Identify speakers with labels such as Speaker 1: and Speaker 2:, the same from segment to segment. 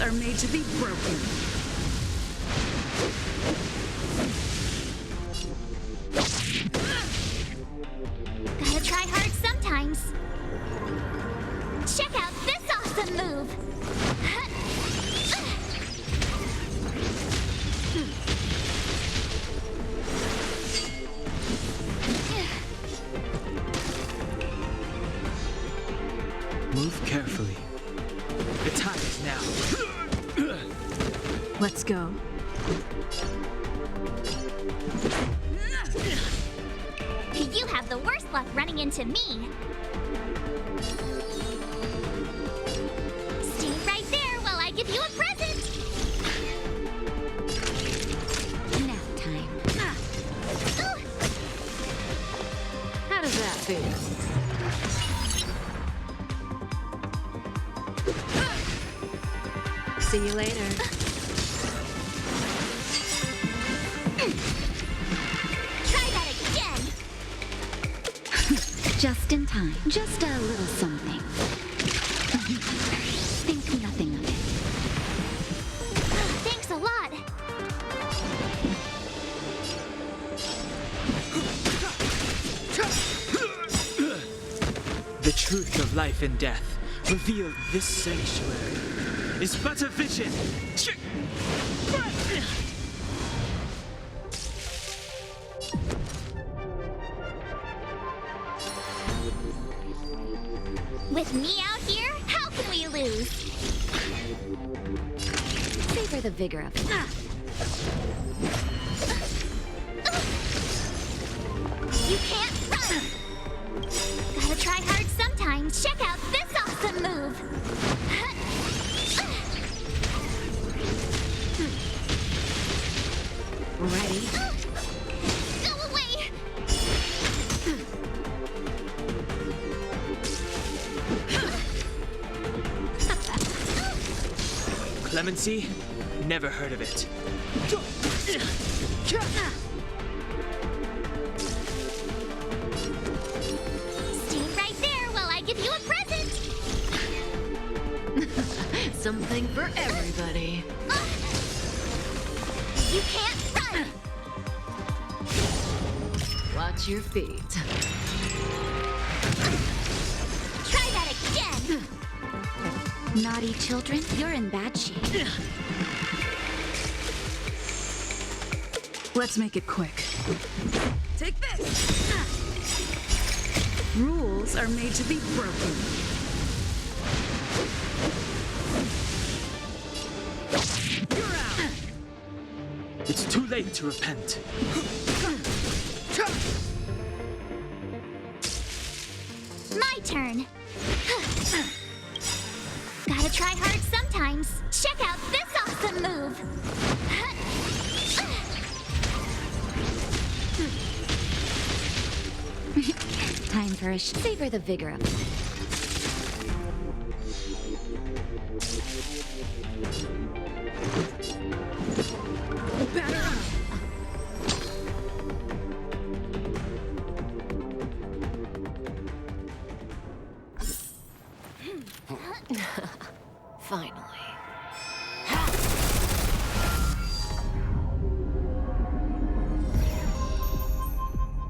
Speaker 1: are made to be broken.
Speaker 2: Gotta try hard sometimes. Check out this awesome move!
Speaker 3: Move carefully. The time is now.
Speaker 1: Let's go.
Speaker 2: You have the worst luck running into me. Stay right there while I give you a present. Nap time.
Speaker 4: How does that feel? See you later.
Speaker 2: Try that again. Just in time. Just a little something. Think nothing of it. Thanks a lot.
Speaker 3: The truth of life and death, revealed this sanctuary, is but a vision.
Speaker 2: With me out here, how can we lose? Savor the vigor of it. You can't run! Gotta try hard sometimes. Check out this awesome move!
Speaker 4: Ready?
Speaker 2: Go away!
Speaker 3: Clemency? Never heard of it.
Speaker 2: Stay right there while I give you a present!
Speaker 4: Something for everybody.
Speaker 2: You can't run!
Speaker 4: Watch your feet.
Speaker 2: Try that again! Naughty children, you're in bad shape.
Speaker 1: Let's make it quick. Take this! Rules are made to be broken. You're out!
Speaker 3: It's too late to repent.
Speaker 2: My turn. Gotta try hard sometimes. Check out this awesome move. Time for a savor the vigor of it.
Speaker 1: Batter up!
Speaker 4: Finally.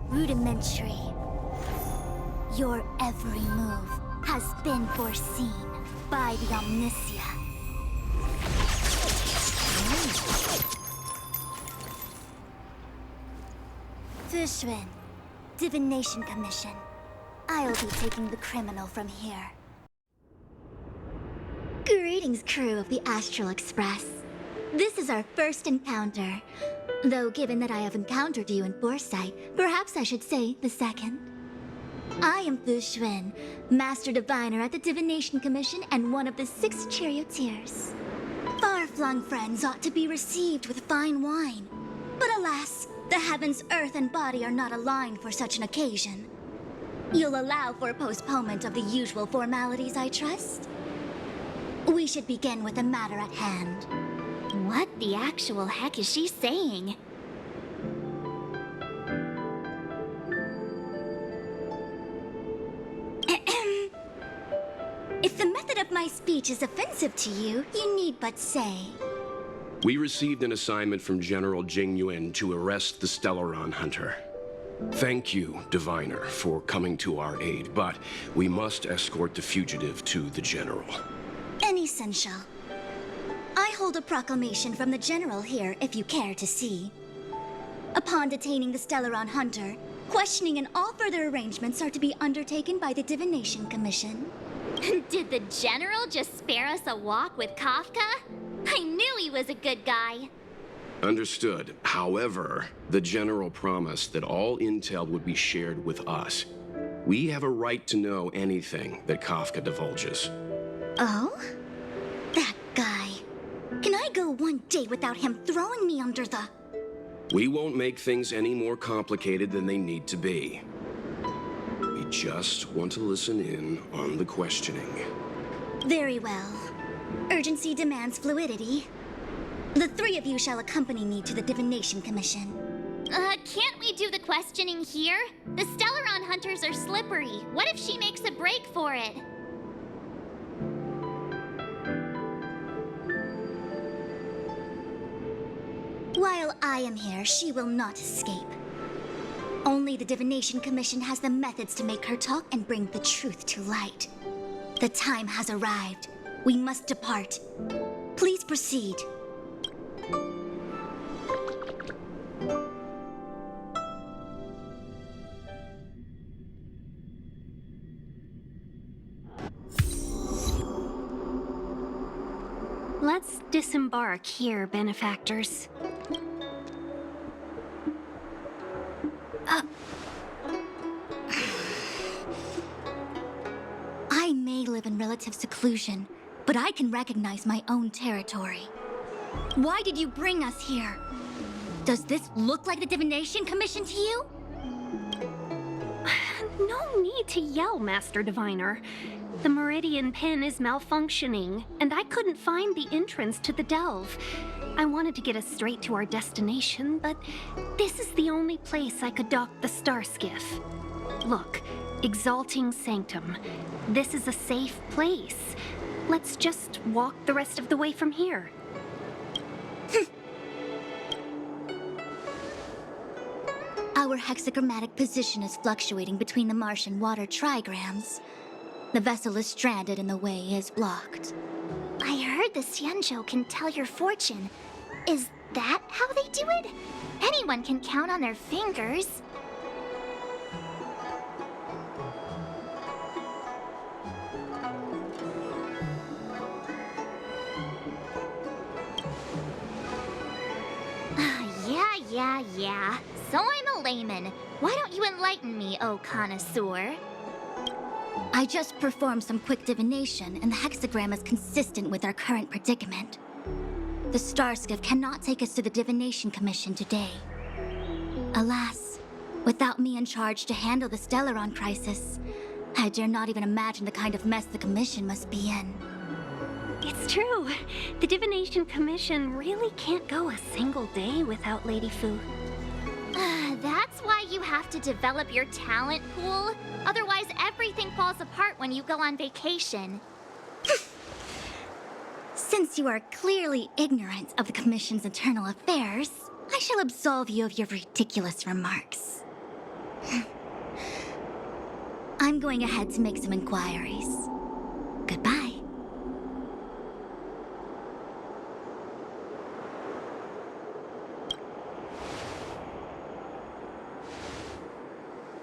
Speaker 2: Rudimentary. Your every move has been foreseen by the Omniscient. Fu Xuan, Divination Commission. I'll be taking the criminal from here. Greetings, crew of the Astral Express. This is our first encounter. Though given that I have encountered you in foresight, perhaps I should say the second. I am Fu Xuan, Master Diviner at the Divination Commission and one of the 6 charioteers. Far-flung friends ought to be received with fine wine. But alas, the heavens, earth, and body are not aligned for such an occasion. You'll allow for a postponement of the usual formalities, I trust? We should begin with the matter at hand. What the actual heck is she saying? If the method of my speech is offensive to you, you need but say.
Speaker 5: We received an assignment from General Jing Yuan to arrest the Stellaron Hunter. Thank you, Diviner, for coming to our aid, but we must escort the fugitive to the General.
Speaker 2: Essential. I hold a proclamation from the General here, if you care to see. Upon detaining the Stellaron Hunter, questioning and all further arrangements are to be undertaken by the Divination Commission.
Speaker 6: Did the General just spare us a walk with Kafka? I knew he was a good guy.
Speaker 5: Understood. However, the General promised that all intel would be shared with us. We have a right to know anything that Kafka divulges.
Speaker 2: Oh? That guy. Can I go one day without him throwing me under the...
Speaker 5: We won't make things any more complicated than they need to be. We just want to listen in on the questioning.
Speaker 2: Very well. Urgency demands fluidity. The three of you shall accompany me to the Divination Commission.
Speaker 6: Can't we do the questioning here? The Stellaron Hunters are slippery. What if she makes a break for it?
Speaker 2: While I am here, she will not escape. Only the Divination Commission has the methods to make her talk and bring the truth to light. The time has arrived. We must depart. Please proceed.
Speaker 7: Let's disembark here, benefactors.
Speaker 2: I may live in relative seclusion, but I can recognize my own territory. Why did you bring us here? Does this look like the Divination Commission to you?
Speaker 7: No need to yell, Master Diviner. The Meridian Pin is malfunctioning, and I couldn't find the entrance to the delve. I wanted to get us straight to our destination, but this is the only place I could dock the star skiff. Look, Exalting Sanctum. This is a safe place. Let's just walk the rest of the way from here.
Speaker 2: Our hexagrammatic position is fluctuating between the Martian water trigrams. The vessel is stranded and the way is blocked.
Speaker 6: I heard the Xianzhou can tell your fortune. Is that how they do it? Anyone can count on their fingers. Yeah. So I'm a layman. Why don't you enlighten me, oh connoisseur?
Speaker 2: I just performed some quick divination, and the hexagram is consistent with our current predicament. The star skiff cannot take us to the Divination Commission today. Alas, without me in charge to handle the Stellaron crisis, I dare not even imagine the kind of mess the Commission must be in.
Speaker 7: It's true. The Divination Commission really can't go a single day without Lady Fu.
Speaker 6: That's why you have to develop your talent pool. Otherwise, everything falls apart when you go on vacation.
Speaker 2: Since you are clearly ignorant of the Commission's internal affairs, I shall absolve you of your ridiculous remarks. I'm going ahead to make some inquiries. Goodbye.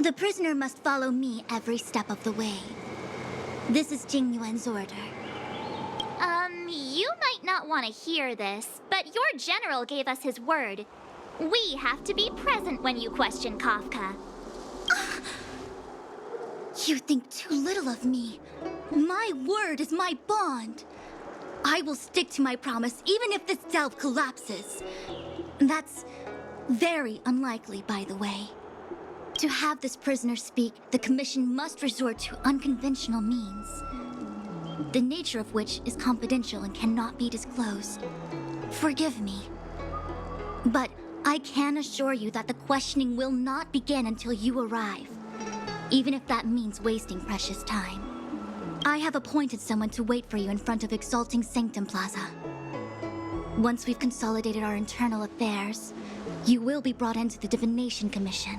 Speaker 2: The prisoner must follow me every step of the way. This is Jing Yuan's order.
Speaker 6: You might not want to hear this, but your general gave us his word. We have to be present when you question Kafka.
Speaker 2: You think too little of me. My word is my bond. I will stick to my promise even if this delve collapses. That's very unlikely, by the way. To have this prisoner speak, the Commission must resort to unconventional means, the nature of which is confidential and cannot be disclosed. Forgive me. But I can assure you that the questioning will not begin until you arrive, even if that means wasting precious time. I have appointed someone to wait for you in front of Exalting Sanctum Plaza. Once we've consolidated our internal affairs, you will be brought into the Divination Commission.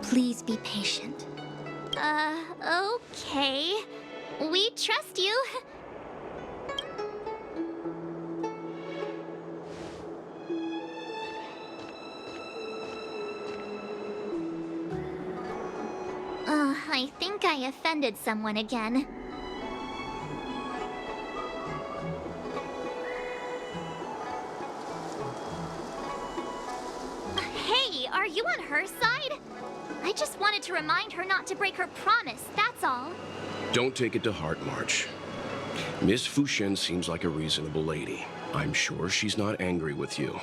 Speaker 2: Please be patient.
Speaker 6: Okay. We trust you. I think I offended someone again. Hey, are you on her side? I just wanted to remind her not to break her promise, that's all.
Speaker 5: Don't take it to heart, March. Miss Fu Xuan seems like a reasonable lady. I'm sure she's not angry with you.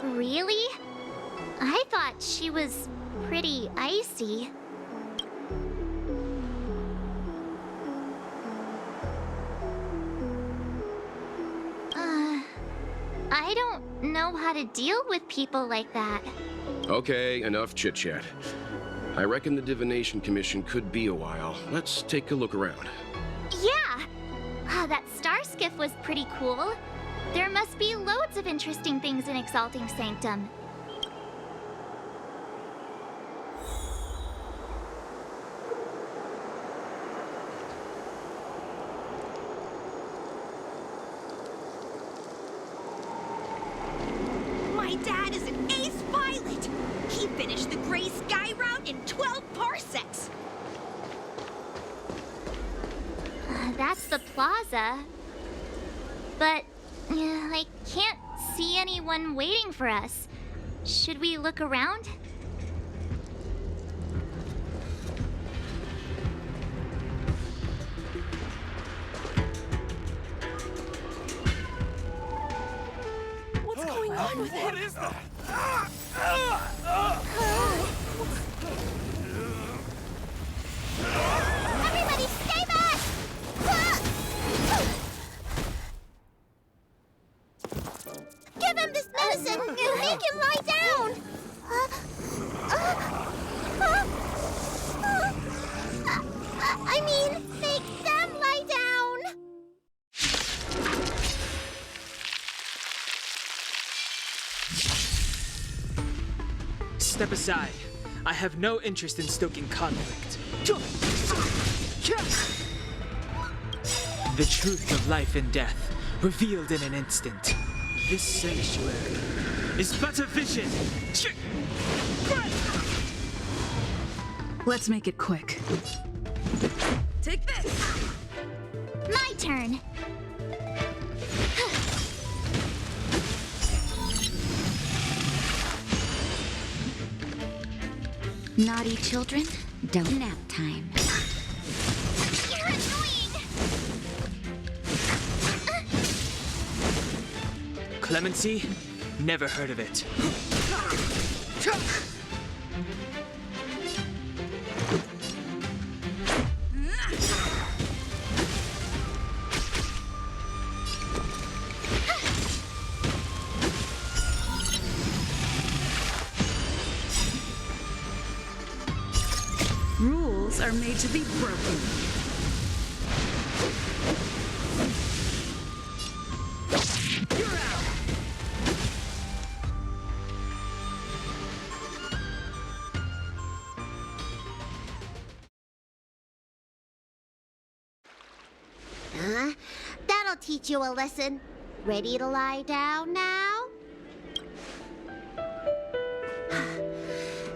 Speaker 6: Really? I thought she was pretty icy. I don't know how to deal with people like that.
Speaker 5: Okay, enough chit-chat. I reckon the Divination Commission could be a while. Let's take a look around.
Speaker 6: Yeah! That star skiff was pretty cool. There must be loads of interesting things in Exalting Sanctum.
Speaker 1: My dad is an ace pilot! He finished the Gray Sky route in 12 parsecs!
Speaker 6: That's the plaza. But I can't see anyone waiting for us. Should we look around?
Speaker 1: What's going on with him?
Speaker 8: What is that?
Speaker 6: Everybody stay back! Give him this medicine and make him lie down! I mean, make them lie down!
Speaker 3: Step aside. I have no interest in stoking conflict. The truth of life and death, revealed in an instant. This sanctuary is but a vision.
Speaker 1: Let's make it quick. Take this!
Speaker 6: My turn.
Speaker 2: Naughty children, don't nap time.
Speaker 6: You're annoying!
Speaker 3: Clemency? Never heard of it.
Speaker 1: Rules are made to be broken. You're out!
Speaker 6: That'll teach you a lesson. Ready to lie down now?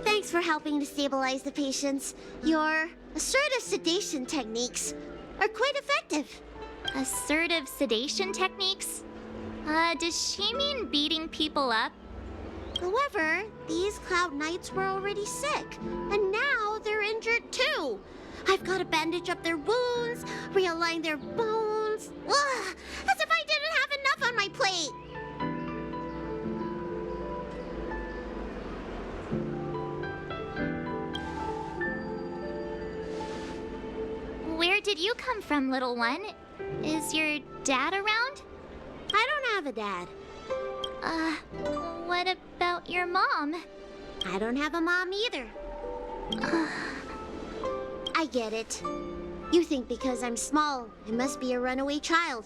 Speaker 6: Thanks for helping to stabilize the patients. Your assertive sedation techniques are quite effective. Assertive sedation techniques? Does she mean beating people up? However, these Cloud Knights were already sick, and now they're injured too. I've got to bandage up their wounds, realign their bones. Ugh, as if I didn't have enough on my plate. Where did you come from, little one? Is your dad around? I don't have a dad. What about your mom? I don't have a mom either. I get it. You think because I'm small, I must be a runaway child.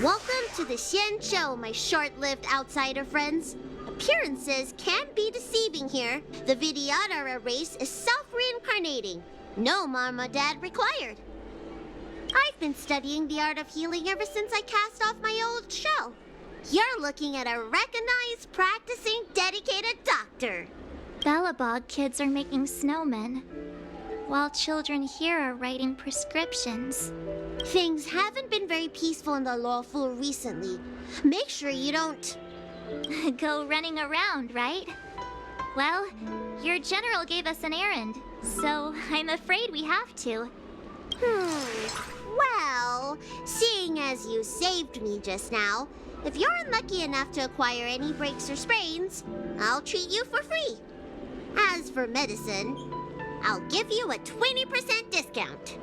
Speaker 6: Welcome to the Xianzhou, my short-lived outsider friends. Appearances can be deceiving here. The Vidyadhara race is self-reincarnating. No mom or dad required. I've been studying the art of healing ever since I cast off my old shell. You're looking at a recognized, practicing, dedicated doctor.
Speaker 2: Bellabog kids are making snowmen, while children here are writing prescriptions.
Speaker 6: Things haven't been very peaceful in the Luofu recently. Make sure you don't...
Speaker 2: Go running around, right? Well, your general gave us an errand, so I'm afraid we have to.
Speaker 6: Well, seeing as you saved me just now, if you're unlucky enough to acquire any breaks or sprains, I'll treat you for free. As for medicine, I'll give you a 20% discount.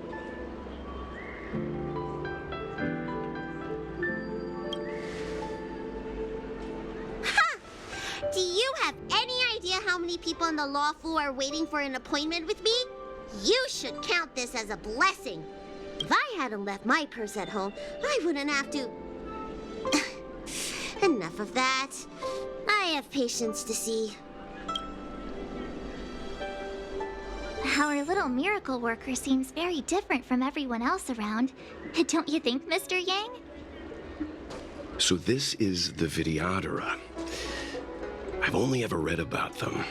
Speaker 6: Ha! Do you have any idea how many people in the Luofu are waiting for an appointment with me? You should count this as a blessing. If I hadn't left my purse at home, I wouldn't have to... Enough of that. I have patients to see.
Speaker 2: Our little miracle worker seems very different from everyone else around. Don't you think, Mr. Yang?
Speaker 5: So this is the Vidyadhara. I've only ever read about them.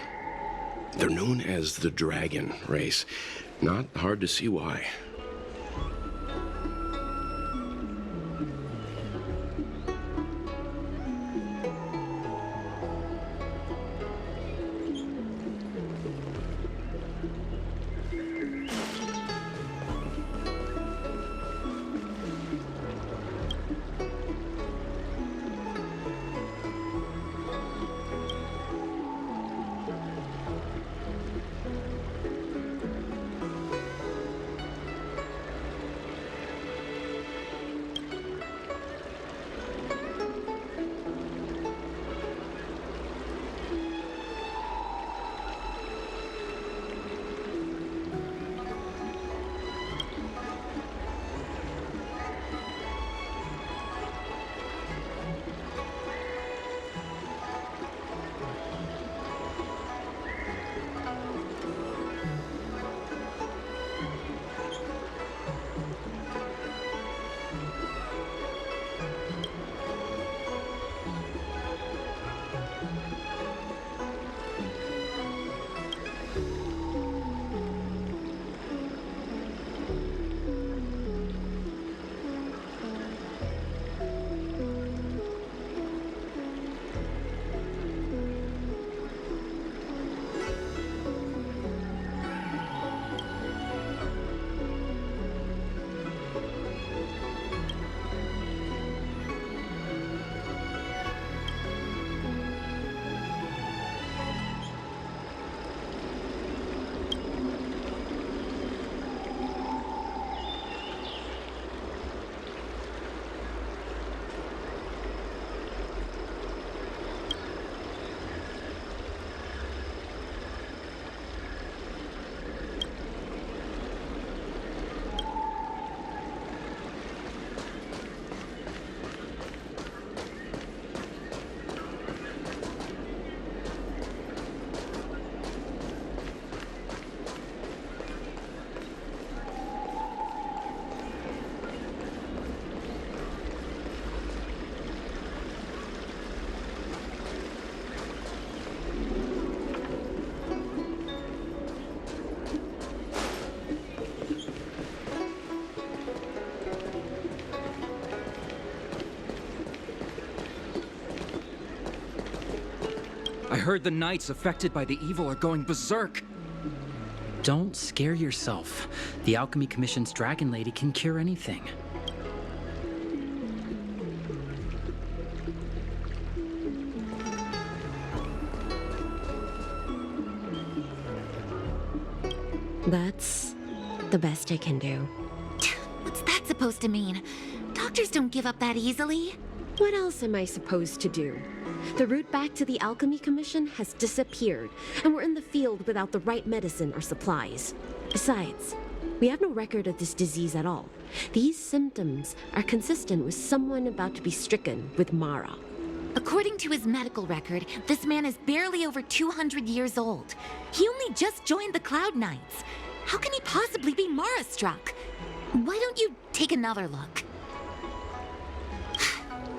Speaker 5: They're known as the Dragon race. Not hard to see why.
Speaker 8: I heard the knights affected by the evil are going berserk.
Speaker 9: Don't scare yourself. The Alchemy Commission's Dragon Lady can cure anything.
Speaker 10: That's the best I can do.
Speaker 11: What's that supposed to mean? Doctors don't give up that easily.
Speaker 10: What else am I supposed to do? The route back to the Alchemy Commission has disappeared, and we're in the field without the right medicine or supplies. Besides, We have no record of this disease at all. These symptoms are consistent with someone about to be stricken with Mara.
Speaker 11: According to his medical record, this man is barely over 200 years old. He only just joined the Cloud Knights. How can he possibly be Mara-struck? Why don't you take another look?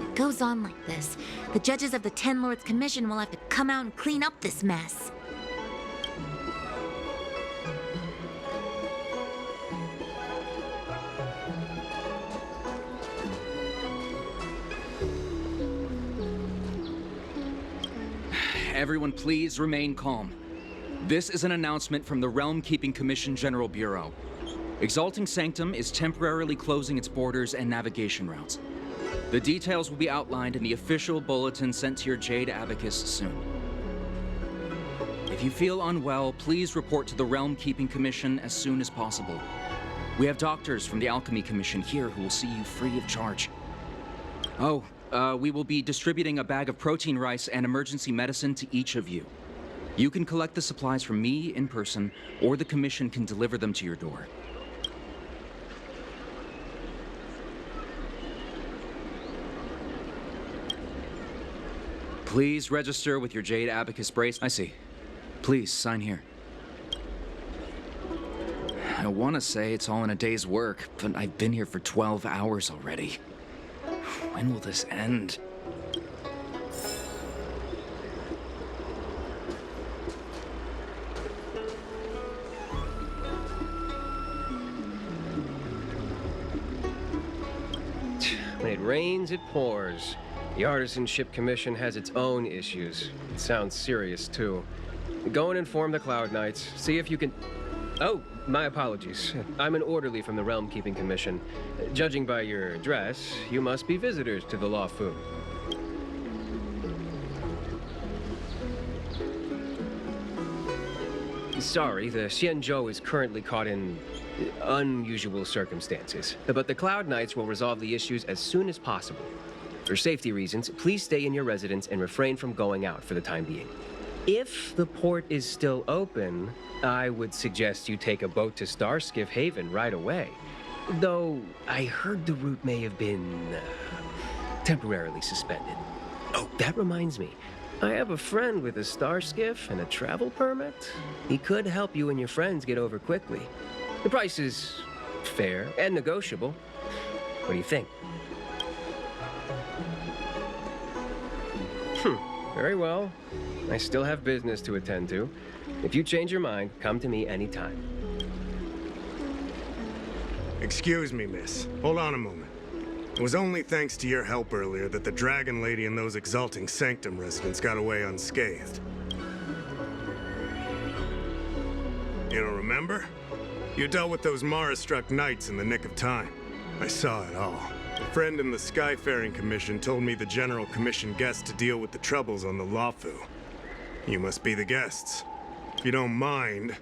Speaker 11: It goes on like this. The judges of the Ten Lords Commission will have to come out and clean up this mess.
Speaker 8: Everyone please remain calm. This is an announcement from the Realm Keeping Commission General Bureau. Exalting Sanctum is temporarily closing its borders and navigation routes. The details will be outlined in the official bulletin sent to your Jade Abacus soon. If you feel unwell, please report to the Realm Keeping Commission as soon as possible. We have doctors from the Alchemy Commission here who will see you free of charge. Oh, we will be distributing a bag of protein rice and emergency medicine to each of you. You can collect the supplies from me in person, or the Commission can deliver them to your door. Please register with your Jade Abacus brace. I see. Please, sign here. I want to say it's all in a day's work, but I've been here for 12 hours already. When will this end?
Speaker 12: When it rains, it pours. The Artisanship Commission has its own issues. It sounds serious, too. Go and inform the Cloud Knights. See if you can... Oh, my apologies. I'm an orderly from the Realm Keeping Commission. Judging by your dress, you must be visitors to the Luofu. Sorry, the Xianzhou is currently caught in unusual circumstances. But the Cloud Knights will resolve the issues as soon as possible. For safety reasons, please stay in your residence and refrain from going out for the time being. If the port is still open, I would suggest you take a boat to Starskiff Haven right away. Though, I heard the route may have been temporarily suspended. Oh, that reminds me. I have a friend with a Starskiff and a travel permit. He could help you and your friends get over quickly. The price is fair and negotiable. What do you think? Very well. I still have business to attend to. If you change your mind, come to me anytime.
Speaker 13: Excuse me, miss. Hold on a moment. It was only thanks to your help earlier that the Dragon Lady and those Exalting Sanctum residents got away unscathed. You don't remember? You dealt with those Mara-struck knights in the nick of time. I saw it all. A friend in the Skyfaring Commission told me the General Commission guests to deal with the troubles on the Luofu. You must be the guests. If you don't mind,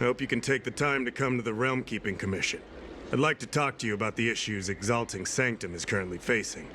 Speaker 13: I hope you can take the time to come to the Realm Keeping Commission. I'd like to talk to you about the issues Exalting Sanctum is currently facing.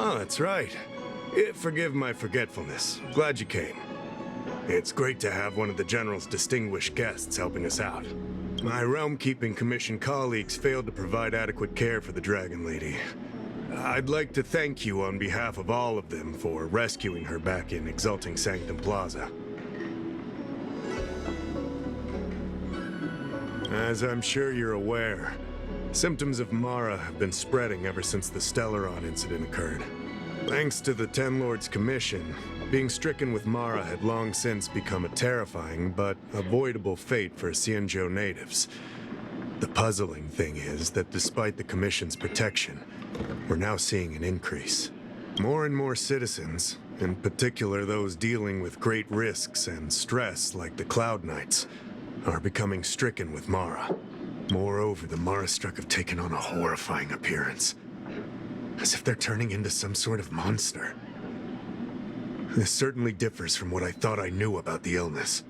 Speaker 13: Oh, that's right. Forgive my forgetfulness. Glad you came. It's great to have one of the General's distinguished guests helping us out. My Realm-Keeping Commission colleagues failed to provide adequate care for the Dragon Lady. I'd like to thank you on behalf of all of them for rescuing her back in Exalting Sanctum Plaza. As I'm sure you're aware, symptoms of Mara have been spreading ever since the Stellaron incident occurred. Thanks to the Ten Lords Commission, being stricken with Mara had long since become a terrifying but avoidable fate for Xianzhou natives. The puzzling thing is that despite the Commission's protection, we're now seeing an increase. More and more citizens, in particular those dealing with great risks and stress like the Cloud Knights, are becoming stricken with Mara. Moreover, the Mara-struck have taken on a horrifying appearance, as if they're turning into some sort of monster. This certainly differs from what I thought I knew about the illness.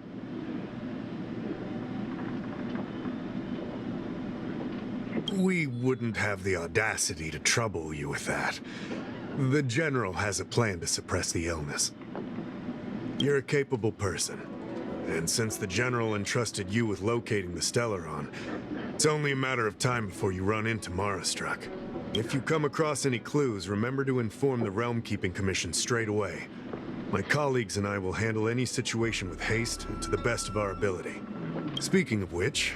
Speaker 13: We wouldn't have the audacity to trouble you with that. The General has a plan to suppress the illness. You're a capable person, and since the General entrusted you with locating the Stellaron, it's only a matter of time before you run into Mara-struck. If you come across any clues, remember to inform the Realm-Keeping Commission straight away. My colleagues and I will handle any situation with haste and to the best of our ability. Speaking of which,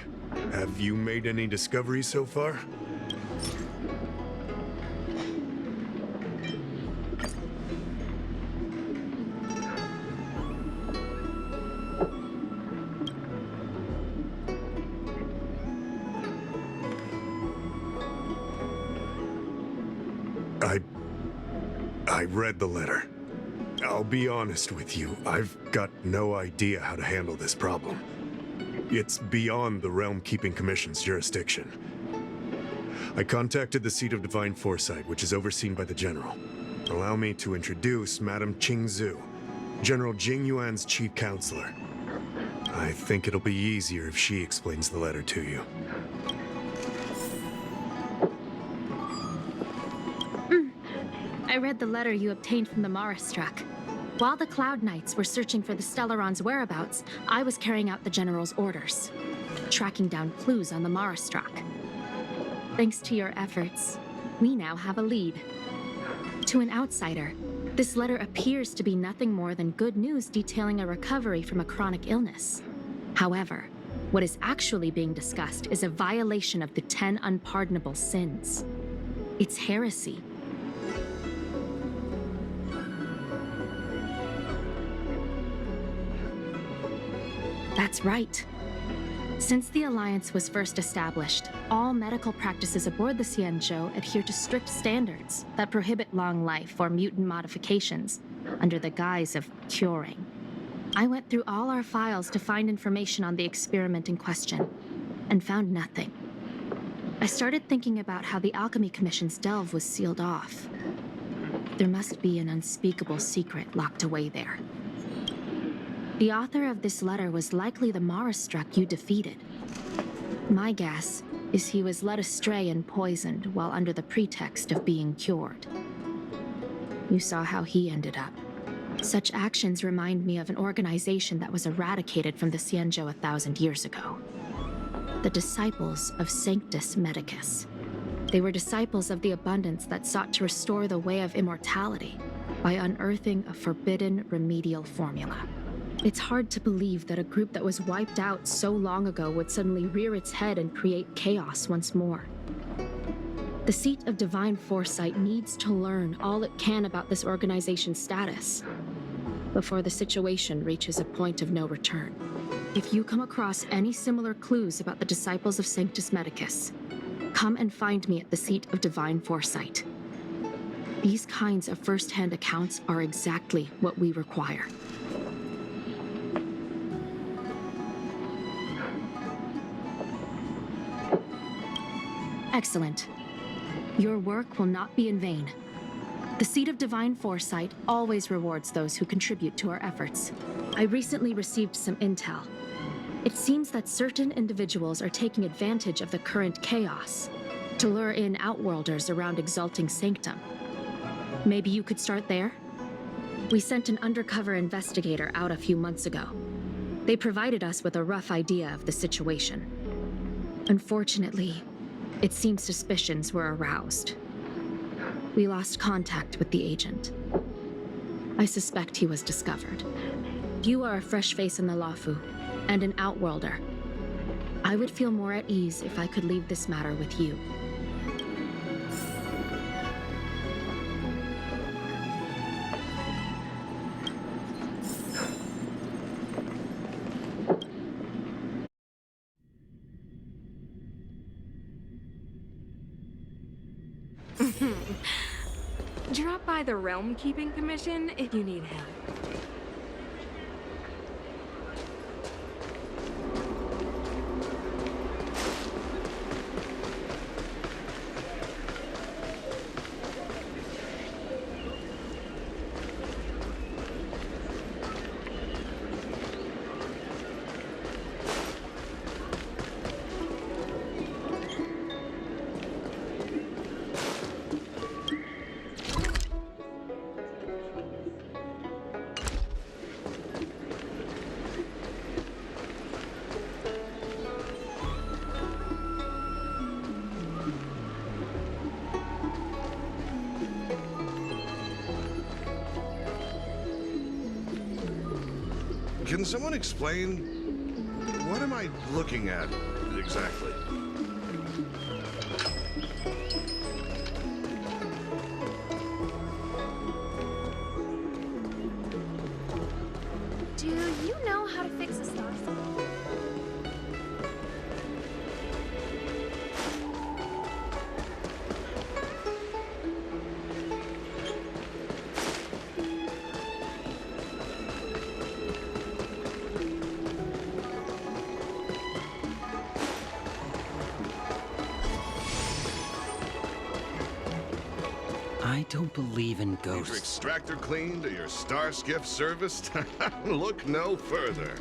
Speaker 13: have you made any discoveries so far? I read the letter. I'll be honest with you, I've got no idea how to handle this problem. It's beyond the Realm-Keeping Commission's jurisdiction. I contacted the seat of Divine Foresight, which is overseen by the General. Allow me to introduce Madame Qingzu, General Jing Yuan's chief counselor. I think it'll be easier if she explains the letter to you.
Speaker 14: I read the letter you obtained from the Mara-struck. While the Cloud Knights were searching for the Stellaron's whereabouts, I was carrying out the General's orders, tracking down clues on the Mara-struck. Thanks to your efforts, we now have a lead. To an outsider, this letter appears to be nothing more than good news detailing a recovery from a chronic illness. However, what is actually being discussed is a violation of the 10 unpardonable sins. It's heresy. That's right. Since the Alliance was first established, all medical practices aboard the Xianzhou adhere to strict standards that prohibit long life or mutant modifications under the guise of curing. I went through all our files to find information on the experiment in question, and found nothing. I started thinking about how the Alchemy Commission's delve was sealed off. There must be an unspeakable secret locked away there. The author of this letter was likely the Mara-struck you defeated. My guess is he was led astray and poisoned while under the pretext of being cured. You saw how he ended up. Such actions remind me of an organization that was eradicated from the Xianzhou 1,000 years ago. The Disciples of Sanctus Medicus. They were disciples of the abundance that sought to restore the way of immortality by unearthing a forbidden remedial formula. It's hard to believe that a group that was wiped out so long ago would suddenly rear its head and create chaos once more. The seat of Divine Foresight needs to learn all it can about this organization's status before the situation reaches a point of no return. If you come across any similar clues about the Disciples of Sanctus Medicus, come and find me at the seat of Divine Foresight. These kinds of first-hand accounts are exactly what we require. Excellent. Your work will not be in vain. The Seat of Divine Foresight always rewards those who contribute to our efforts. I recently received some intel. It seems that certain individuals are taking advantage of the current chaos to lure in outworlders around Exalting Sanctum. Maybe you could start there? We sent an undercover investigator out a few months ago. They provided us with a rough idea of the situation. Unfortunately, it seems suspicions were aroused. We lost contact with the agent. I suspect he was discovered. You are a fresh face in the Luofu, and an outworlder. I would feel more at ease if I could leave this matter with you.
Speaker 15: Drop by the Realm Keeping Commission if you need help.
Speaker 16: Can someone explain? What am I looking at exactly?
Speaker 15: Do you know how to fix a star sign?
Speaker 9: I don't believe in
Speaker 16: Need your
Speaker 9: ghosts.
Speaker 16: extractor cleaned or your star skiff serviced? Look no further.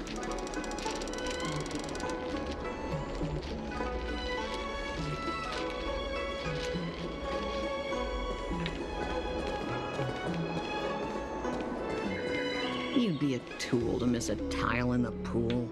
Speaker 17: You'd be a tool to miss a tile in the pool.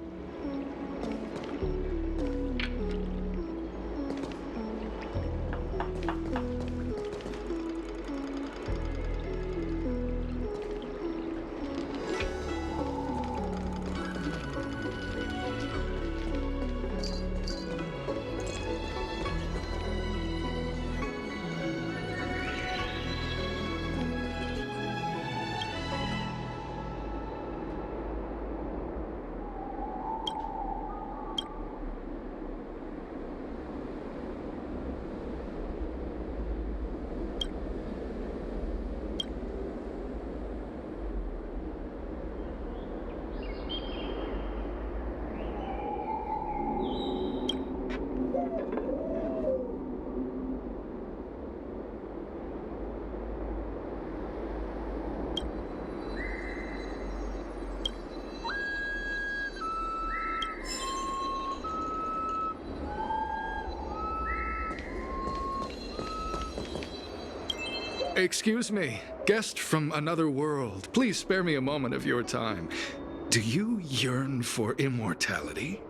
Speaker 18: Excuse me, guest from another world. Please spare me a moment of your time. Do you yearn for immortality?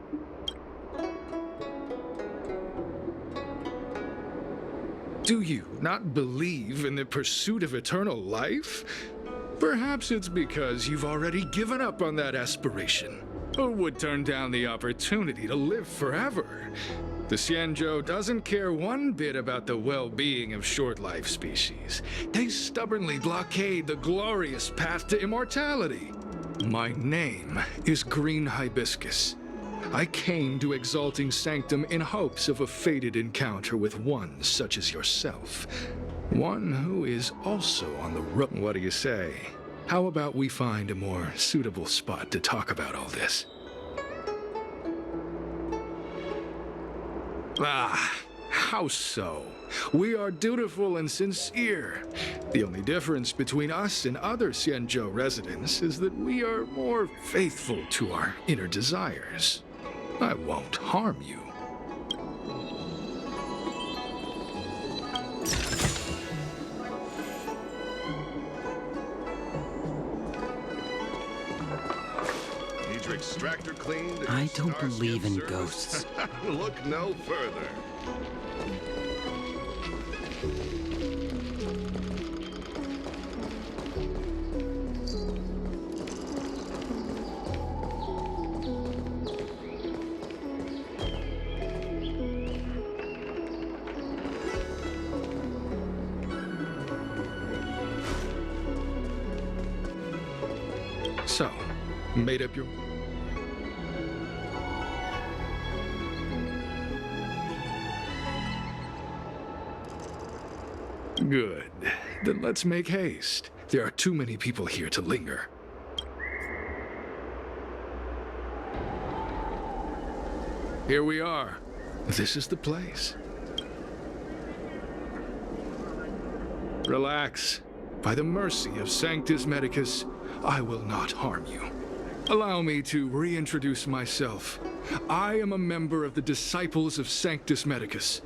Speaker 18: Do you not believe in the pursuit of eternal life? Perhaps it's because you've already given up on that aspiration, or would turn down the opportunity to live forever. The Xianzhou doesn't care one bit about the well-being of short-life species. They stubbornly blockade the glorious path to immortality. My name is Green Hibiscus. I came to Exalting Sanctum in hopes of a fated encounter with one such as yourself. One who is also on the road. What do you say? How about we find a more suitable spot to talk about all this? Ah, how so? We are dutiful and sincere. The only difference between us and other Xianzhou residents is that we are more faithful to our inner desires. I won't harm you.
Speaker 16: extractor cleaned?
Speaker 9: I don't
Speaker 16: Starscan
Speaker 9: believe in
Speaker 16: service?
Speaker 9: ghosts.
Speaker 16: Look no further.
Speaker 18: So, made up your... Good. Then let's make haste. There are too many people here to linger. Here we are. This is the place. Relax. By the mercy of Sanctus Medicus, I will not harm you. Allow me to reintroduce myself. I am a member of the Disciples of Sanctus Medicus.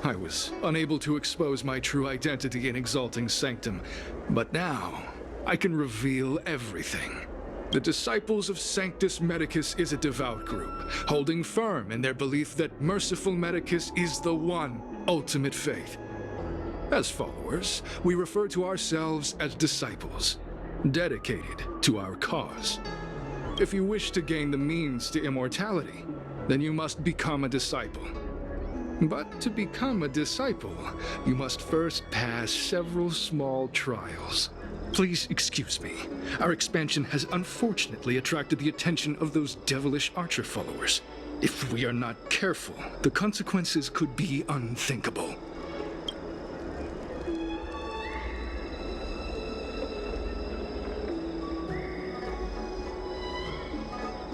Speaker 18: I was unable to expose my true identity in Exalting Sanctum, but now I can reveal everything. The Disciples of Sanctus Medicus is a devout group, holding firm in their belief that merciful Medicus is the one ultimate faith. As followers, we refer to ourselves as disciples, dedicated to our cause. If you wish to gain the means to immortality, then you must become a disciple. But to become a disciple, you must first pass several small trials. Please excuse me. Our expansion has unfortunately attracted the attention of those devilish archer followers. If we are not careful, the consequences could be unthinkable.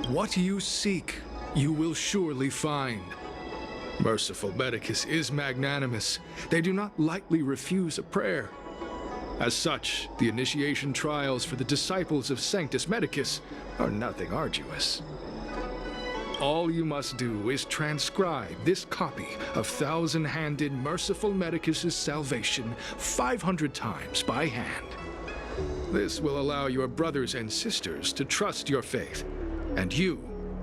Speaker 18: What you seek, you will surely find. Merciful Medicus is magnanimous. They do not lightly refuse a prayer. As such, the initiation trials for the Disciples of Sanctus Medicus are nothing arduous. All you must do is transcribe this copy of thousand-handed Merciful Medicus's salvation 500 times by hand. This will allow your brothers and sisters to trust your faith, and you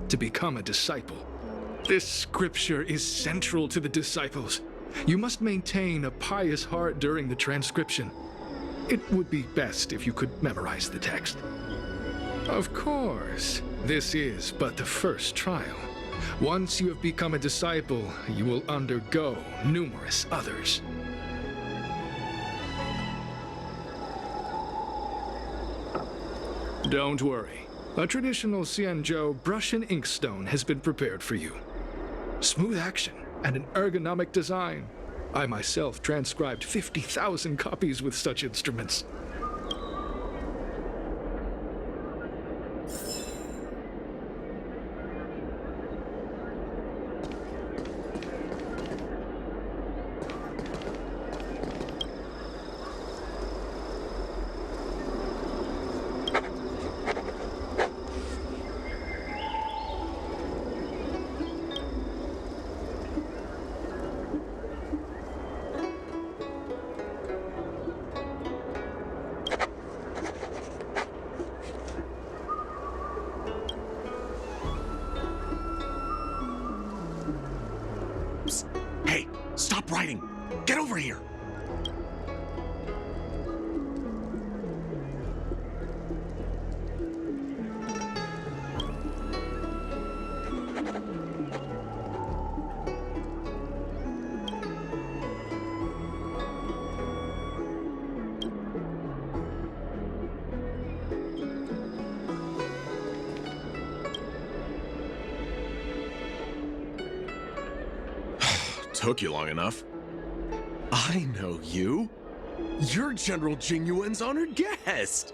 Speaker 18: to become a disciple. This scripture is central to the disciples. You must maintain a pious heart during the transcription. It would be best if you could memorize the text. Of course, this is but the first trial. Once you have become a disciple, you will undergo numerous others. Don't worry. A traditional Xianzhou brush and inkstone has been prepared for you. Smooth action and an ergonomic design. I myself transcribed 50,000 copies with such instruments.
Speaker 19: Hey, stop writing! Get over here! Took you long enough. I know you. You're General Jing Yuan's honored guest.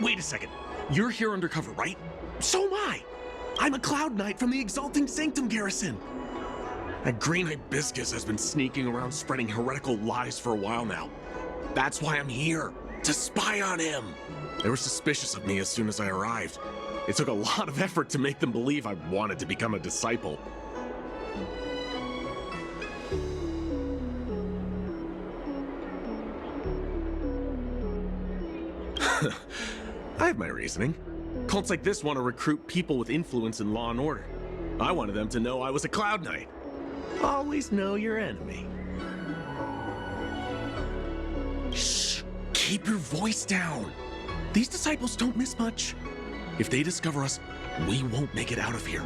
Speaker 19: Wait a second. You're here undercover, right? So am I. I'm a Cloud Knight from the Exalting Sanctum garrison. That green hibiscus has been sneaking around spreading heretical lies for a while now. That's why I'm here, to spy on him. They were suspicious of me as soon as I arrived. It took a lot of effort to make them believe I wanted to become a disciple. I have my reasoning. Cults like this want to recruit people with influence in law and order. I wanted them to know I was a Cloud Knight. Always know your enemy. Shh! Keep your voice down. These disciples don't miss much. If they discover us, we won't make it out of here.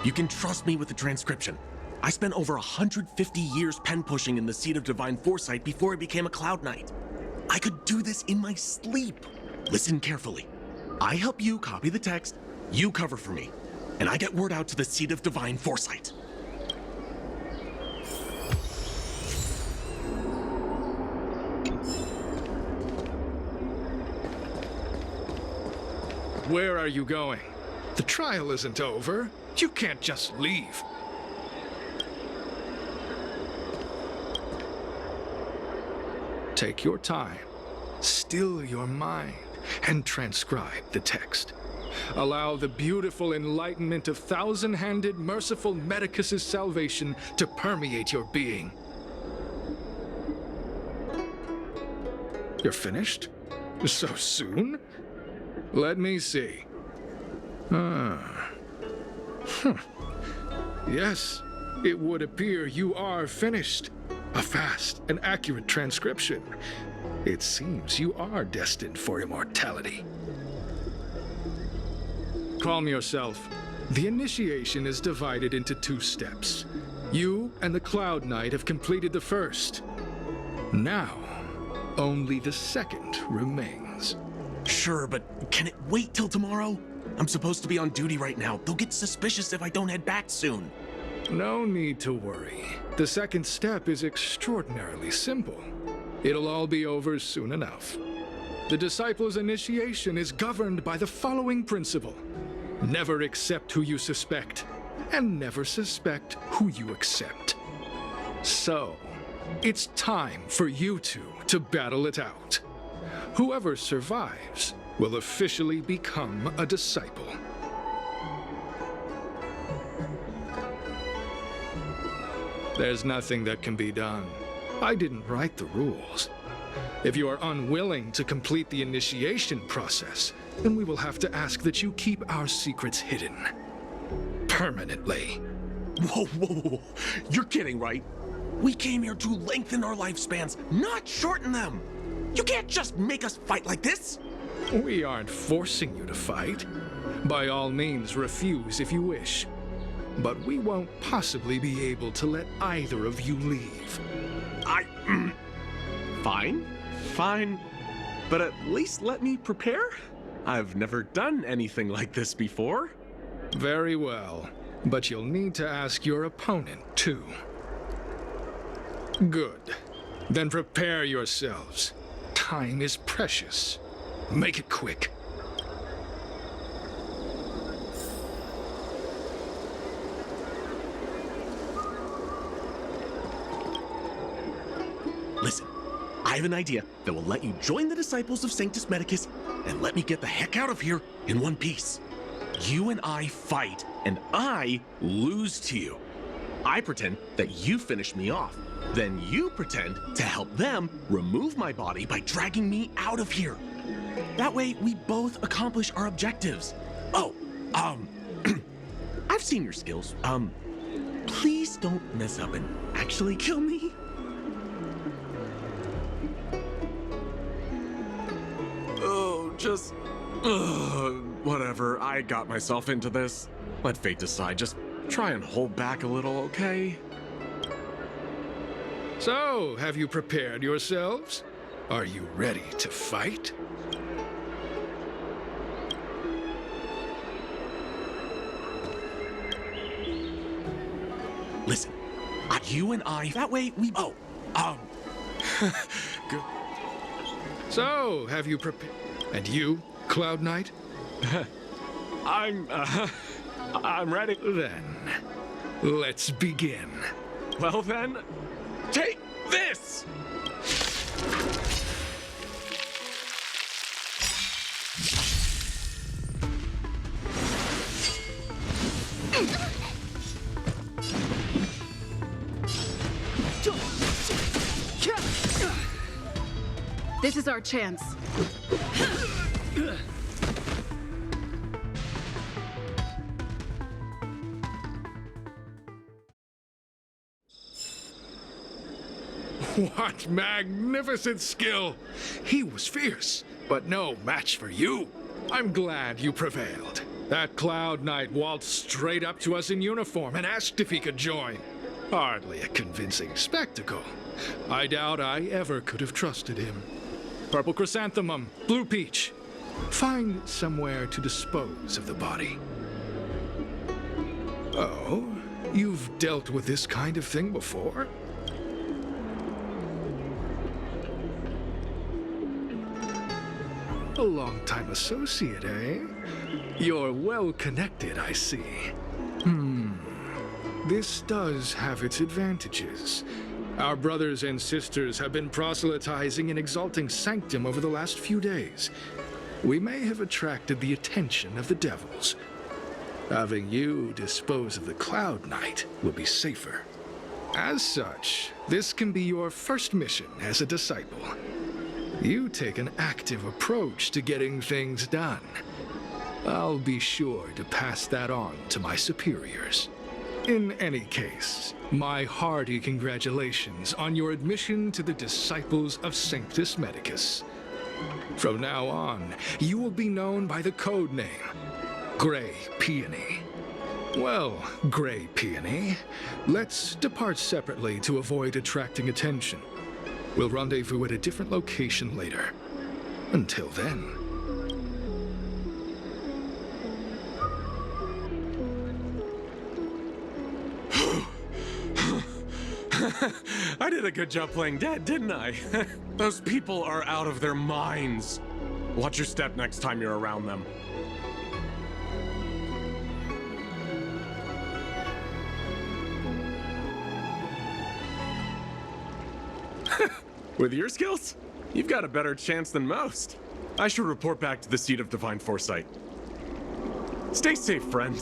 Speaker 19: You can trust me with the transcription. I spent over 150 years pen pushing in the seat of divine foresight before I became a Cloud Knight. I could do this in my sleep. Listen carefully. I help you copy the text, you cover for me, and I get word out to the seat of divine foresight.
Speaker 18: Where are you going? The trial isn't over. You can't just leave. Take your time, still your mind, and transcribe the text. Allow the beautiful enlightenment of thousand-handed, merciful Medicus's salvation to permeate your being. You're finished? So soon? Let me see. Yes, it would appear you are finished. A fast and accurate transcription. It seems you are destined for immortality. Calm yourself. The initiation is divided into 2 steps. You and the Cloud Knight have completed the first. Now, only the second remains.
Speaker 19: Sure, but can it wait till tomorrow? I'm supposed to be on duty right now. They'll get suspicious if I don't head back soon.
Speaker 18: No need to worry. The second step is extraordinarily simple. It'll all be over soon enough. The Disciples' initiation is governed by the following principle. Never accept who you suspect, and never suspect who you accept. So, it's time for you two to battle it out. Whoever survives will officially become a disciple. There's nothing that can be done. I didn't write the rules. If you are unwilling to complete the initiation process, then we will have to ask that you keep our secrets hidden. Permanently.
Speaker 19: Whoa, whoa, whoa. You're kidding, right? We came here to lengthen our lifespans, not shorten them. You can't just make us fight like this.
Speaker 18: We aren't forcing you to fight. By all means, refuse if you wish. But we won't possibly be able to let either of you leave.
Speaker 19: Fine. But at least let me prepare. I've never done anything like this before.
Speaker 18: Very well. But you'll need to ask your opponent, too. Good. Then prepare yourselves. Time is precious. Make it quick.
Speaker 19: Listen, I have an idea that will let you join the Disciples of Sanctus Medicus and let me get the heck out of here in one piece. You and I fight, and I lose to you. I pretend that you finish me off. Then you pretend to help them remove my body by dragging me out of here. That way, we both accomplish our objectives. Oh, I've seen your skills. Please don't mess up and actually kill me. Whatever, I got myself into this. Let fate decide, just try and hold back a little, okay?
Speaker 18: So, have you prepared yourselves? Are you ready to fight?
Speaker 19: Listen, you and I, that way we... Good.
Speaker 18: So, have you prepared... And you, Cloud Knight?
Speaker 19: I'm ready.
Speaker 18: Then, let's begin.
Speaker 19: Well then, take this!
Speaker 14: This is our chance.
Speaker 18: What magnificent skill! He was fierce, but no match for you. I'm glad you prevailed. That Cloud Knight waltzed straight up to us in uniform and asked if he could join. Hardly a convincing spectacle. I doubt I ever could have trusted him. Purple chrysanthemum, blue peach. Find somewhere to dispose of the body. Oh, you've dealt with this kind of thing before? A long-time associate, eh? You're well-connected, I see. This does have its advantages. Our brothers and sisters have been proselytizing in Exalting Sanctum over the last few days. We may have attracted the attention of the devils. Having you dispose of the Cloud Knight will be safer. As such, this can be your first mission as a disciple. You take an active approach to getting things done. I'll be sure to pass that on to my superiors. In any case, my hearty congratulations on your admission to the Disciples of Sanctus Medicus. From now on, you will be known by the code name, Gray Peony. Well, Gray Peony, let's depart separately to avoid attracting attention. We'll rendezvous at a different location later. Until then.
Speaker 19: I did a good job playing dead, didn't I? Those people are out of their minds. Watch your step next time you're around them. With your skills, you've got a better chance than most. I should report back to the seat of divine foresight. Stay safe, friend.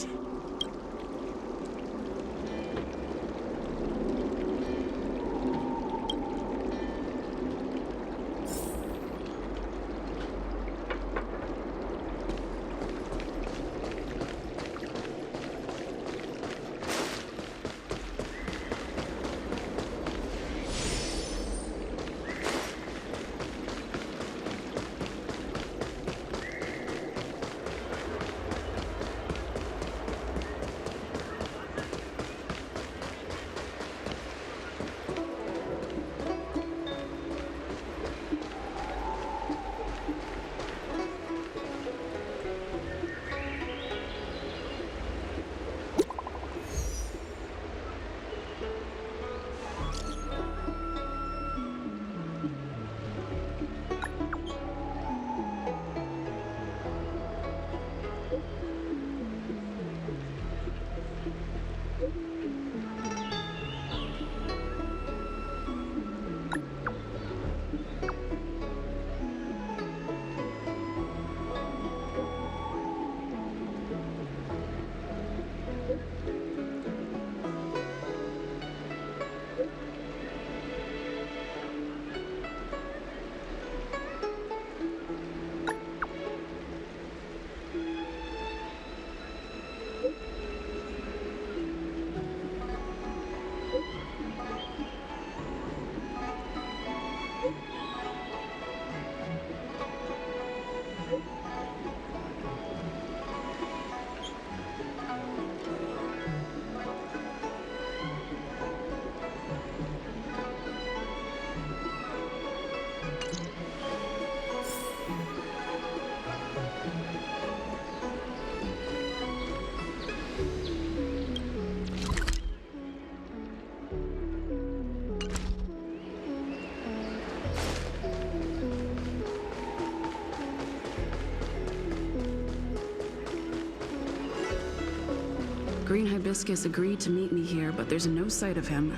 Speaker 20: Green Hibiscus agreed to meet me here, but there's no sight of him.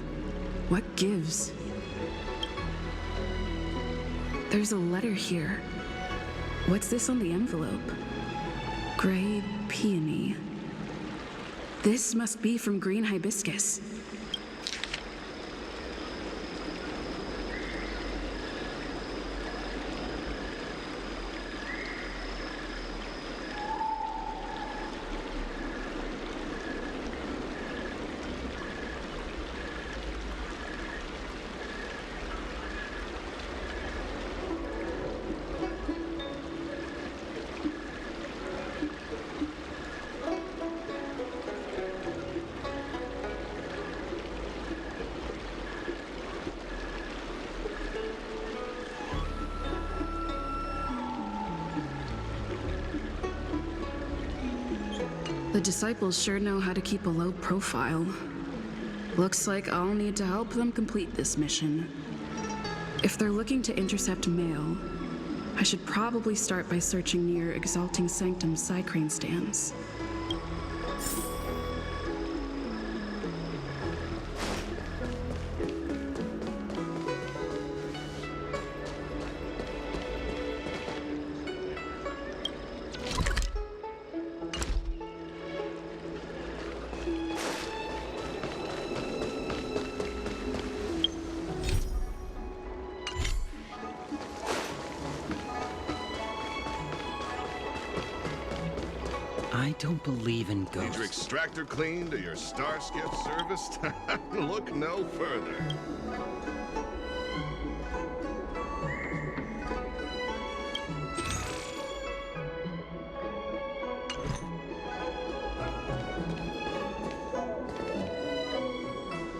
Speaker 20: What gives? There's a letter here. What's this on the envelope? Gray Peony. This must be from Green Hibiscus. The Disciples sure know how to keep a low profile. Looks like I'll need to help them complete this mission. If they're looking to intercept mail, I should probably start by searching near Exalting Sanctum Psycrane stands.
Speaker 9: I don't believe in ghosts.
Speaker 16: Need your extractor cleaned or your star skiff serviced? Look no further.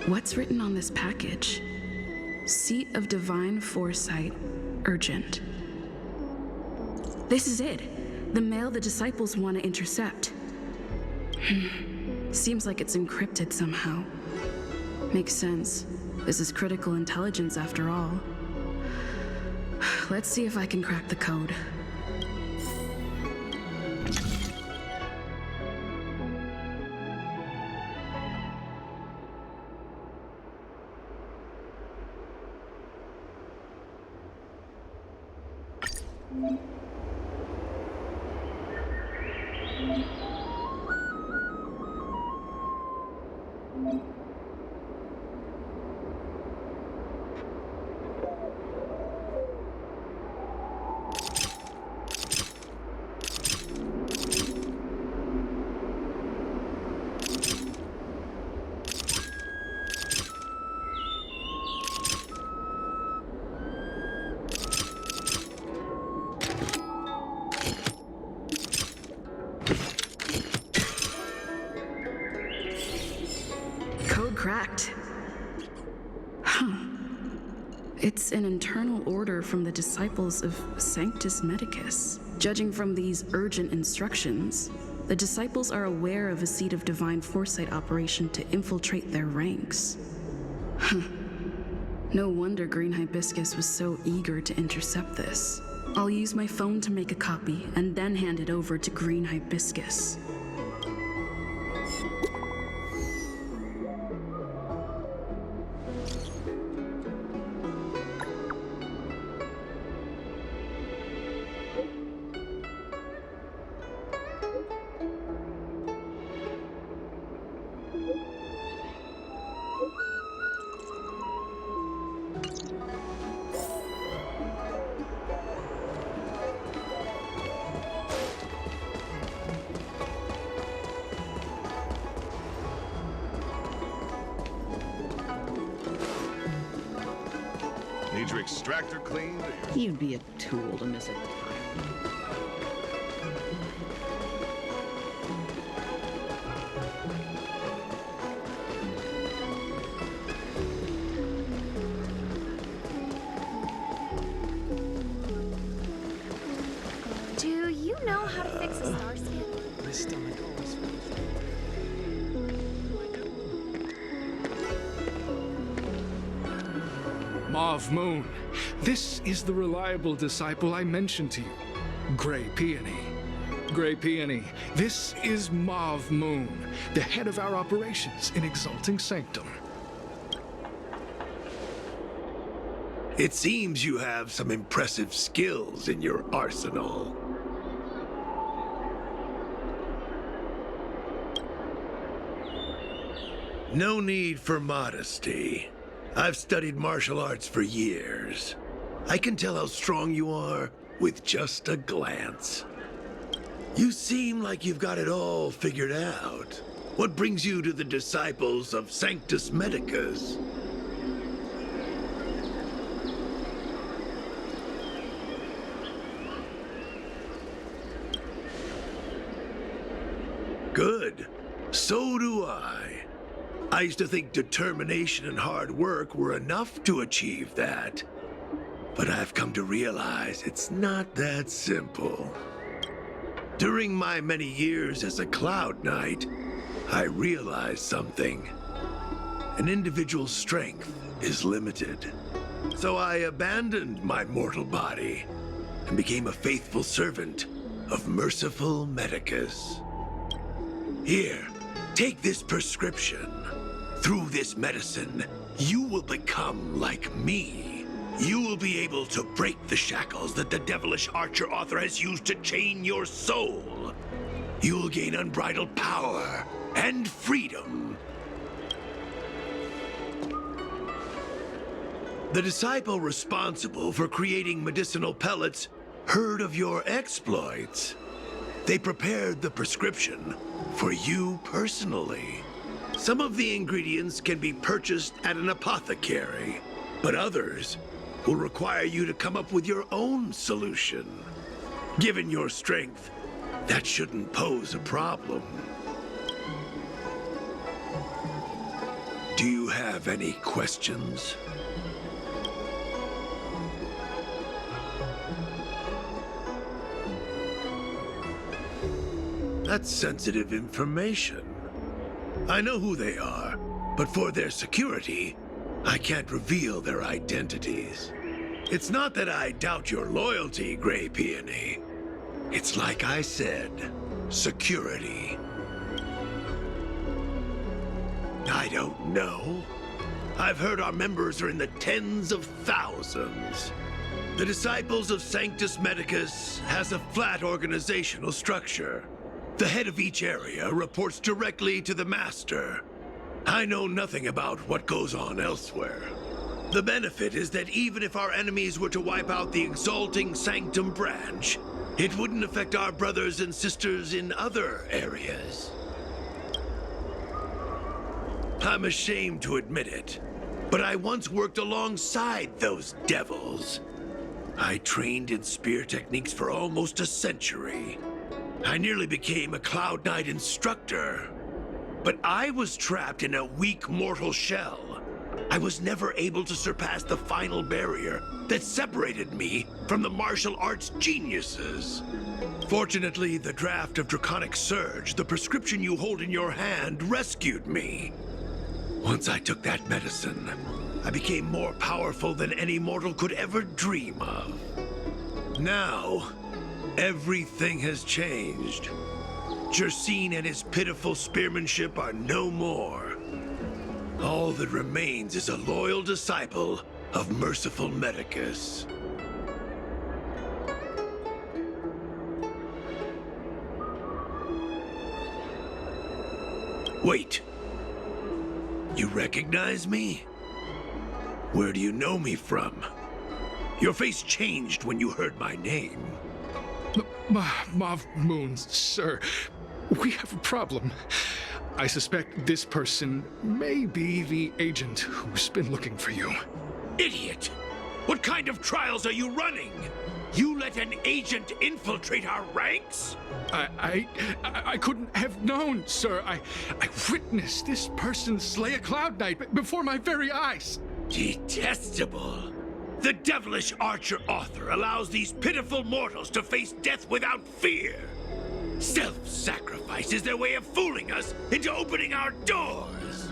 Speaker 20: What's written on this package? Seat of Divine Foresight, urgent. This is it. The mail the Disciples want to intercept. Seems like it's encrypted somehow. Makes sense. This is critical intelligence after all. Let's see if I can crack the code. Cracked. Huh. It's an internal order from the Disciples of Sanctus Medicus. Judging from these urgent instructions, the Disciples are aware of a Seat of Divine Foresight operation to infiltrate their ranks. Huh. No wonder Green Hibiscus was so eager to intercept this. I'll use my phone to make a copy and then hand it over to Green Hibiscus.
Speaker 16: Need your extractor cleaned or your...
Speaker 17: You'd be a tool to miss a tile.
Speaker 15: Do you know how to fix a star scan?
Speaker 3: My stomach always feels.
Speaker 18: Mauve Moon, this is the reliable disciple I mentioned to you, Grey Peony. Grey Peony, this is Mauve Moon, the head of our operations in Exalting Sanctum.
Speaker 21: It seems you have some impressive skills in your arsenal. No need for modesty. I've studied martial arts for years. I can tell how strong you are with just a glance. You seem like you've got it all figured out. What brings you to the Disciples of Sanctus Medicus? Good. So do I. I used to think determination and hard work were enough to achieve that. But I've come to realize it's not that simple. During my many years as a Cloud Knight, I realized something. An individual's strength is limited. So I abandoned my mortal body and became a faithful servant of merciful Medicus. Here, take this prescription. Through this medicine, you will become like me. You will be able to break the shackles that the devilish archer author has used to chain your soul. You will gain unbridled power and freedom. The disciple responsible for creating medicinal pellets heard of your exploits. They prepared the prescription for you personally. Some of the ingredients can be purchased at an apothecary, but others will require you to come up with your own solution. Given your strength, that shouldn't pose a problem. Do you have any questions? That's sensitive information. I know who they are, but for their security, I can't reveal their identities. It's not that I doubt your loyalty, Grey Peony. It's like I said, security. I don't know. I've heard our members are in the tens of thousands. The Disciples of Sanctus Medicus has a flat organizational structure. The head of each area reports directly to the Master. I know nothing about what goes on elsewhere. The benefit is that even if our enemies were to wipe out the Exalting Sanctum branch, it wouldn't affect our brothers and sisters in other areas. I'm ashamed to admit it, but I once worked alongside those devils. I trained in spear techniques for almost a century. I nearly became a Cloud Knight instructor, but I was trapped in a weak mortal shell. I was never able to surpass the final barrier that separated me from the martial arts geniuses. Fortunately, the draft of Draconic Surge, the prescription you hold in your hand, rescued me. Once I took that medicine, I became more powerful than any mortal could ever dream of. Now, everything has changed. Jersine and his pitiful spearmanship are no more. All that remains is a loyal disciple of merciful Medicus. Wait. You recognize me? Where do you know me from? Your face changed when you heard my name.
Speaker 18: Mav Moon, sir, we have a problem. I suspect this person may be the agent who's been looking for you.
Speaker 21: Idiot! What kind of trials are you running? You let an agent infiltrate our ranks?
Speaker 18: I couldn't have known, sir. I witnessed this person slay a Cloud Knight before my very eyes.
Speaker 21: Detestable. The devilish archer author allows these pitiful mortals to face death without fear. Self-sacrifice is their way of fooling us into opening our doors.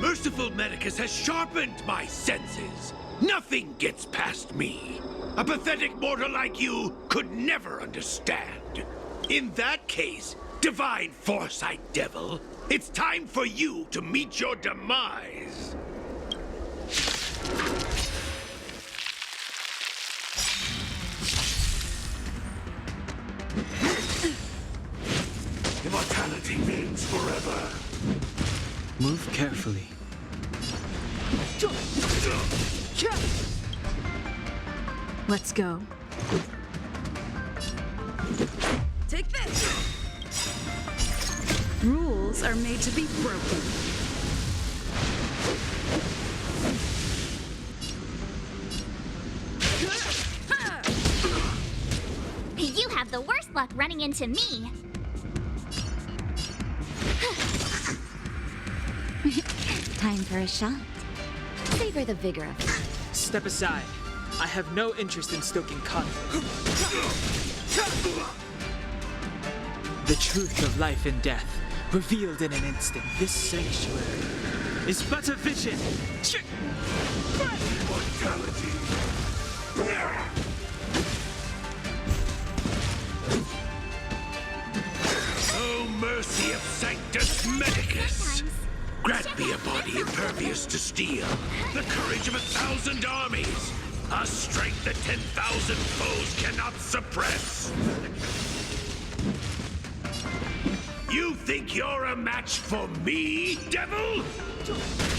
Speaker 21: Merciful Medicus has sharpened my senses. Nothing gets past me. A pathetic mortal like you could never understand. In that case, Divine Foresight Devil, it's time for you to meet your demise. Immortality means forever.
Speaker 3: Move carefully.
Speaker 14: Let's go.
Speaker 15: Take this!
Speaker 20: Rules are made to be broken.
Speaker 6: You have the worst luck running into me.
Speaker 11: Time for a shot. Savor the vigor of it.
Speaker 3: Step aside. I have no interest in stoking conflict. The truth of life and death, revealed in an instant. This sanctuary is but a vision.
Speaker 21: Immortality. Oh, mercy of Sanctus Medicus! Grant me a body impervious to steel, the courage of 1,000 armies, a strength that 10,000 foes cannot suppress. You think you're a match for me, devil?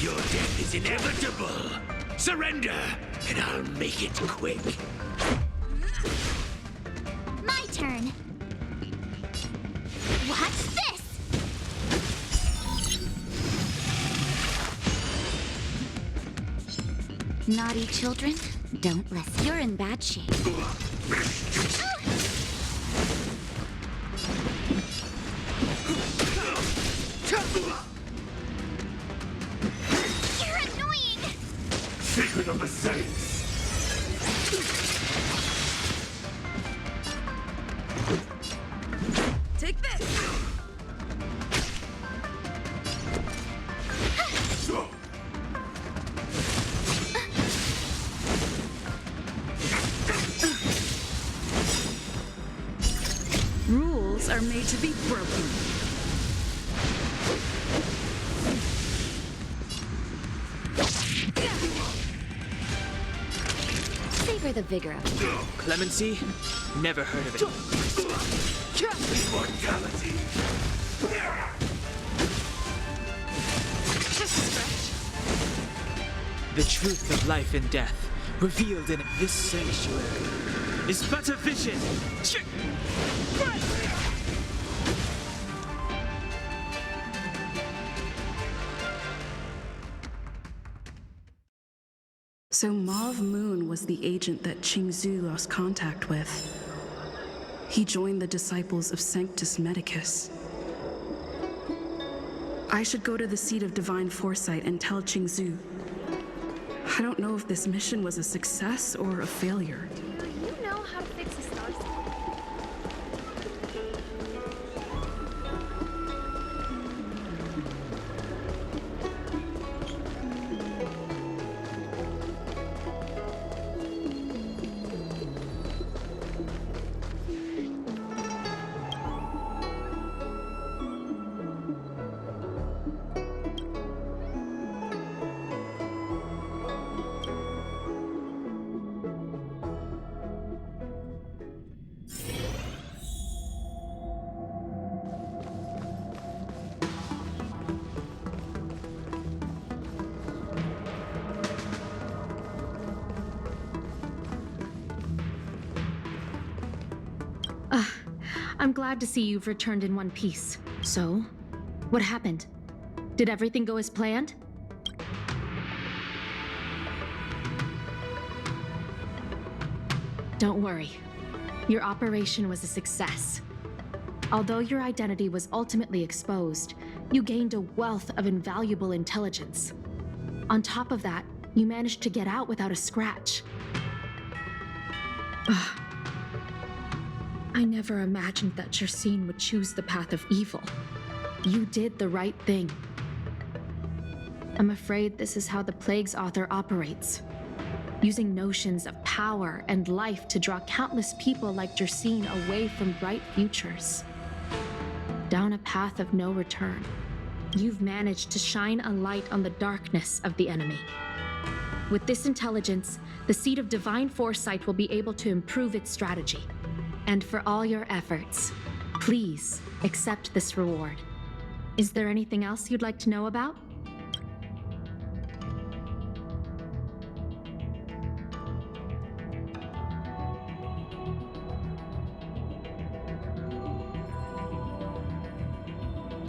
Speaker 21: Your death is inevitable. Surrender, and I'll make it quick.
Speaker 6: My turn. Watch this!
Speaker 11: Naughty children, don't listen. You're in bad shape.
Speaker 6: You're annoying!
Speaker 21: Secret of the Saints!
Speaker 15: Take this!
Speaker 20: Rules are made to be broken.
Speaker 11: Savor the vigor of it.
Speaker 3: Clemency? Never heard of it.
Speaker 21: Immortality.
Speaker 3: The truth of life and death, revealed in this sanctuary, is but a vision.
Speaker 20: So Mauve Moon was the agent that Qingzu lost contact with. He joined the Disciples of Sanctus Medicus. I should go to the seat of divine foresight and tell Qingzu. I don't know if this mission was a success or a failure.
Speaker 15: Do you know how to fix a star system?
Speaker 14: I'm glad to see you've returned in one piece. So, what happened? Did everything go as planned? Don't worry. Your operation was a success. Although your identity was ultimately exposed, you gained a wealth of invaluable intelligence. On top of that, you managed to get out without a scratch. I never imagined that Jersine would choose the path of evil. You did the right thing. I'm afraid this is how the Plague's author operates, using notions of power and life to draw countless people like Jersine away from bright futures, down a path of no return. You've managed to shine a light on the darkness of the enemy. With this intelligence, the seat of divine foresight will be able to improve its strategy. And for all your efforts, please accept this reward. Is there anything else you'd like to know about?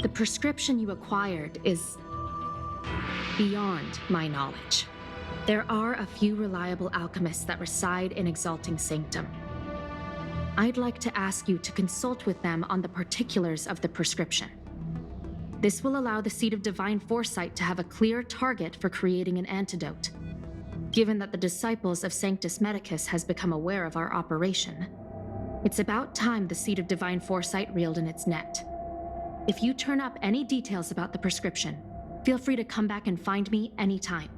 Speaker 14: The prescription you acquired is beyond my knowledge. There are a few reliable alchemists that reside in Exalting Sanctum. I'd like to ask you to consult with them on the particulars of the prescription. This will allow the Seed of Divine Foresight to have a clear target for creating an antidote. Given that the Disciples of Sanctus Medicus has become aware of our operation, it's about time the Seed of Divine Foresight reeled in its net. If you turn up any details about the prescription, feel free to come back and find me anytime.